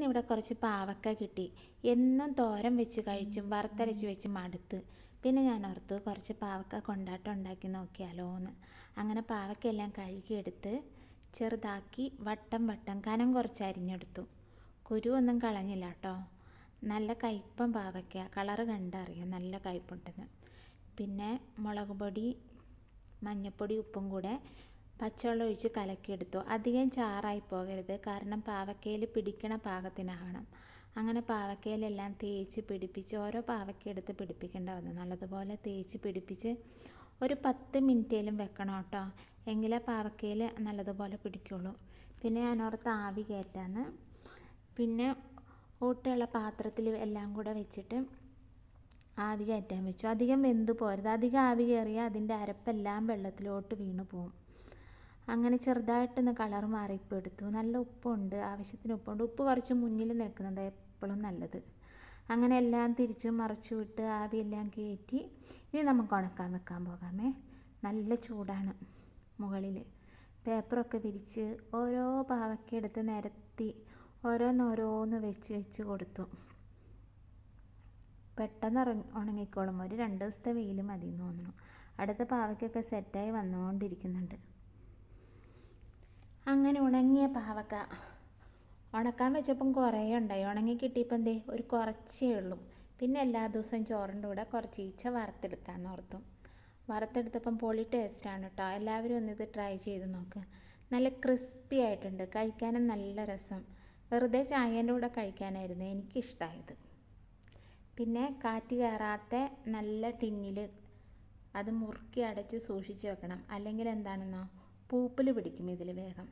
ഇന്നിവിടെ കുറച്ച് പാവക്ക കിട്ടി. എന്നും തോരൻ വെച്ച് കഴിച്ചും വറുത്തരച്ച് വെച്ച് മടുത്ത്. പിന്നെ ഞാൻ ഓർത്തു കുറച്ച് പാവക്ക കൊണ്ടാട്ടം ഉണ്ടാക്കി നോക്കിയാലോ എന്ന്. അങ്ങനെ പാവക്കയെല്ലാം കഴുകിയെടുത്ത് ചെറുതാക്കി വട്ടം കനം കുറച്ച് അരിഞ്ഞെടുത്തു. കുരുവൊന്നും കളഞ്ഞില്ല കേട്ടോ. നല്ല കയ്പം പാവയ്ക്ക, കളറ് കണ്ടറിയാം നല്ല കയ്പുണ്ടെന്ന്. പിന്നെ മുളക് പൊടി, മഞ്ഞൾപ്പൊടി, ഉപ്പും കൂടെ പച്ചവെള്ളം ഒഴിച്ച് കലക്കിയെടുത്തു. അധികം ചാറായി പോകരുത്, കാരണം പാവയ്ക്കയിൽ പിടിക്കണ പാകത്തിനാകണം. അങ്ങനെ പാവയ്ക്കയിലെല്ലാം തേച്ച് പിടിപ്പിച്ച് ഓരോ പാവയ്ക്ക എടുത്ത് പിടിപ്പിക്കേണ്ട വന്നു. നല്ലതുപോലെ തേച്ച് പിടിപ്പിച്ച് ഒരു 10 മിനിറ്റേലും വെക്കണം കേട്ടോ, എങ്കിലേ പാവയ്ക്കയിൽ നല്ലതുപോലെ പിടിക്കുള്ളൂ. പിന്നെ ഞാൻ ഓർത്ത് ആവി കയറ്റാന്ന്. പിന്നെ ഊട്ടുള്ള പാത്രത്തിൽ എല്ലാം കൂടെ വെച്ചിട്ട് ആവി കയറ്റാൻ വെച്ചു. അധികം വെന്ത് പോരുത്, അധികം ആവി കയറിയാൽ അതിൻ്റെ അരപ്പെല്ലാം വെള്ളത്തിലോട്ട് വീണ് പോവും. അങ്ങനെ ചെറുതായിട്ടൊന്ന് കളർ മാറി ഇപ്പോൾ എടുത്തു. നല്ല ഉപ്പുണ്ട്, ആവശ്യത്തിന് ഉപ്പുണ്ട്. ഉപ്പ് കുറച്ച് മുന്നിൽ നിൽക്കുന്നത് എപ്പോഴും നല്ലത്. അങ്ങനെ എല്ലാം തിരിച്ചു മറിച്ചു വിട്ട് ആവിയെല്ലാം കയറ്റി ഇനി നമുക്ക് ഉണക്കാൻ വെക്കാൻ പോകാമേ. നല്ല ചൂടാണ്. മുകളിൽ പേപ്പറൊക്കെ വിരിച്ച് ഓരോ പാവയ്ക്ക എടുത്ത് നിരത്തി ഓരോന്നോരോന്ന് വെച്ച് കൊടുത്തു. പെട്ടെന്ന് ഉണങ്ങിക്കോളും. ഒരു 2 ദിവസത്തെ വെയിൽ മതി എന്ന് തോന്നുന്നു. അടുത്ത പാവയ്ക്കൊക്കെ സെറ്റായി വന്നുകൊണ്ടിരിക്കുന്നുണ്ട്. അങ്ങനെ ഉണങ്ങിയ പാവക്ക ഉണക്കാൻ വെച്ചപ്പം കുറേ ഉണ്ടായി. ഉണങ്ങി കിട്ടിയപ്പോൾ എന്തേ ഒരു കുറച്ചേ ഉള്ളൂ. പിന്നെ എല്ലാ ദിവസവും ചോറിൻ്റെ കൂടെ കുറച്ച് ഈച്ച വറുത്തെടുക്കാമെന്ന് ഓർത്തു. വറുത്തെടുത്തപ്പം പൊളി ടേസ്റ്റാണ് കേട്ടോ. എല്ലാവരും ഒന്നിത് ട്രൈ ചെയ്ത് നോക്ക്. നല്ല ക്രിസ്പി ആയിട്ടുണ്ട്, കഴിക്കാനും നല്ല രസം. വെറുതെ ചായേൻ്റെ കൂടെ കഴിക്കാനായിരുന്നു എനിക്കിഷ്ടമായത്. പിന്നെ കാറ്റ് കയറാത്ത നല്ല ടിന്നിൽ അത് മുറുക്കി അടച്ച് സൂക്ഷിച്ച് വെക്കണം. അല്ലെങ്കിൽ എന്താണെന്നോ പൂപ്പൽ പിടിക്കും ഇതിൽ വേഗം.